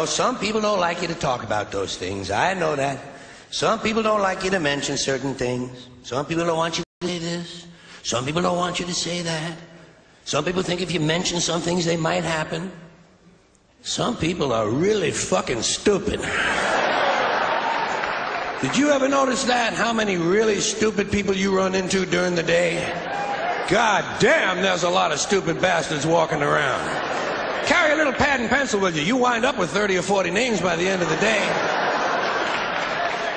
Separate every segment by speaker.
Speaker 1: some people don't like you to talk about those things. I know that. Some people don't like you to mention certain things. Some people don't want you to say this. Some people don't want you to say that. Some people think if you mention some things, they might happen. Some people are really fucking stupid. Did you ever notice that? How many really stupid people you run into during the day? God damn, there's a lot of stupid bastards walking around. Carry a little pad and pencil with you. You wind up with 30 or 40 names by the end of the day.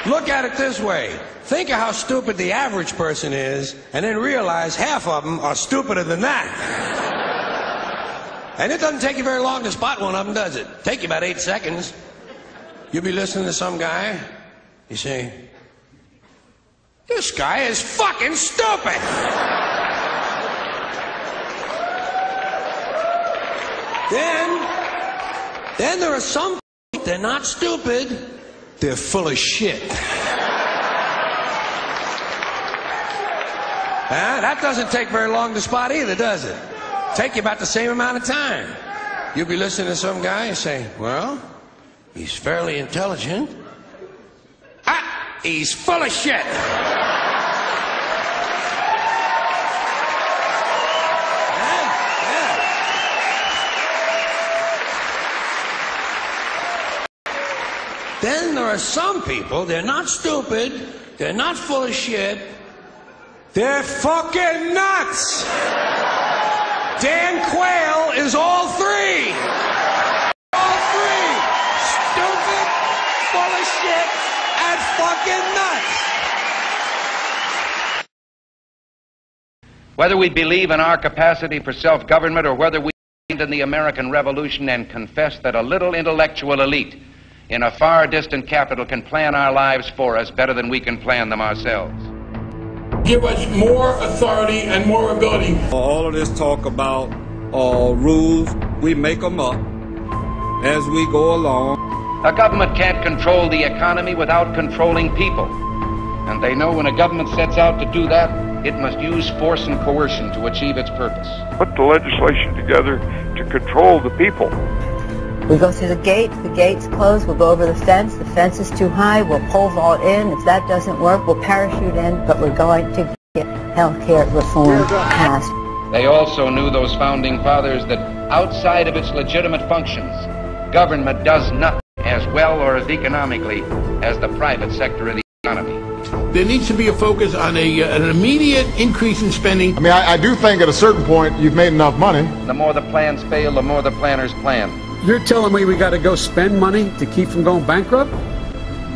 Speaker 1: Look at it this way. Think of how stupid the average person is, and then realize half of them are stupider than that. And it doesn't take you very long to spot one of them, does it? Take you about 8 seconds. You'll be listening to some guy. You say, this guy is fucking stupid. Then there are some people, they're not stupid, they're full of shit. That doesn't take very long to spot either, does it? Take you about the same amount of time. You'll be listening to some guy and say, well, he's fairly intelligent. He's full of shit. Then there are some people, they're not stupid, they're not full of shit, they're fucking nuts. Dan Quayle is all three. All three. Stupid, full of shit, and fucking nuts.
Speaker 2: Whether we believe in our capacity for self-government or whether we believe in the American Revolution and confess that a little intellectual elite in a far distant capital can plan our lives for us better than we can plan them ourselves.
Speaker 3: Give us more authority and more ability.
Speaker 4: All of this talk about rules, we make them up as we go along.
Speaker 2: A government can't control the economy without controlling people. And they know when a government sets out to do that, it must use force and coercion to achieve its purpose.
Speaker 5: Put the legislation together to control the people.
Speaker 6: We go through the gate's closed, we'll go over the fence is too high, we'll pole vault in. If that doesn't work, we'll parachute in, but we're going to get health care reform passed.
Speaker 2: They also knew, those founding fathers, that outside of its legitimate functions, government does nothing as well or as economically as the private sector of the economy.
Speaker 3: There needs to be a focus on an immediate increase in spending.
Speaker 7: I mean, I do think at a certain point you've made enough money.
Speaker 2: The more the plans fail, the more the planners plan.
Speaker 8: You're telling me we got to go spend money to keep from going bankrupt?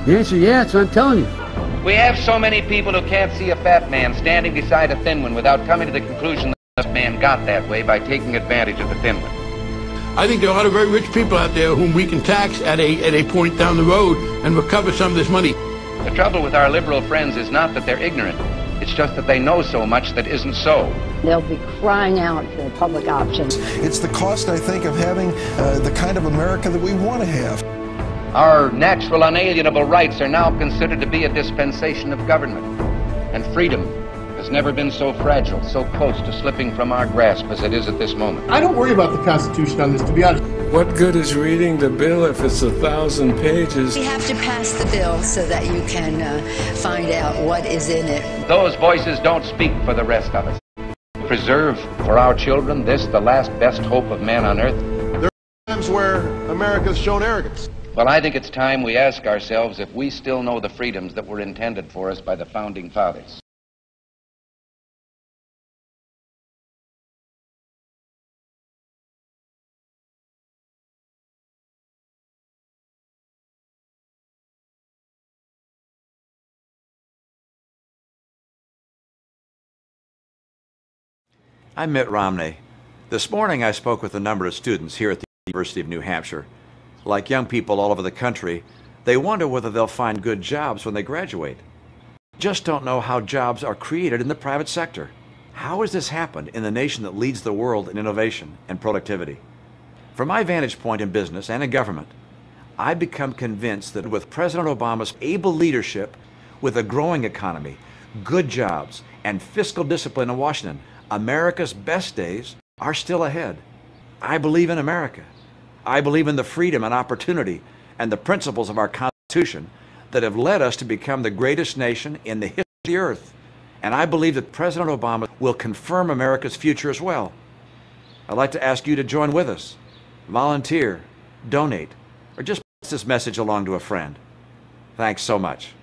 Speaker 8: The answer, yeah, that's what I'm telling you.
Speaker 2: We have so many people who can't see a fat man standing beside a thin one without coming to the conclusion that this man got that way by taking advantage of the thin one.
Speaker 3: I think there are a lot of very rich people out there whom we can tax at a point down the road and recover some of this money.
Speaker 2: The trouble with our liberal friends is not that they're ignorant. It's just that they know so much that isn't so.
Speaker 6: They'll be crying out for public options.
Speaker 9: It's the cost, I think, of having the kind of America that we want to have.
Speaker 2: Our natural unalienable rights are now considered to be a dispensation of government. And freedom has never been so fragile, so close to slipping from our grasp as it is at this moment.
Speaker 10: I don't worry about the Constitution on this, to be honest.
Speaker 11: What good is reading the bill if it's 1,000 pages?
Speaker 12: We have to pass the bill so that you can find out what is in it.
Speaker 2: Those voices don't speak for the rest of us. Preserve for our children this, the last best hope of man on earth.
Speaker 7: There are times where America's shown arrogance.
Speaker 2: Well, I think it's time we ask ourselves if we still know the freedoms that were intended for us by the founding fathers.
Speaker 13: I'm Mitt Romney. This morning I spoke with a number of students here at the University of New Hampshire. Like young people all over the country, they wonder whether they'll find good jobs when they graduate. Just don't know how jobs are created in the private sector. How has this happened in the nation that leads the world in innovation and productivity? From my vantage point in business and in government, I've become convinced that with President Obama's able leadership, with a growing economy, good jobs, and fiscal discipline in Washington, America's best days are still ahead. I believe in America. I believe in the freedom and opportunity and the principles of our Constitution that have led us to become the greatest nation in the history of the earth. And I believe that President Obama will confirm America's future as well. I'd like to ask you to join with us. Volunteer, donate, or just pass this message along to a friend. Thanks so much.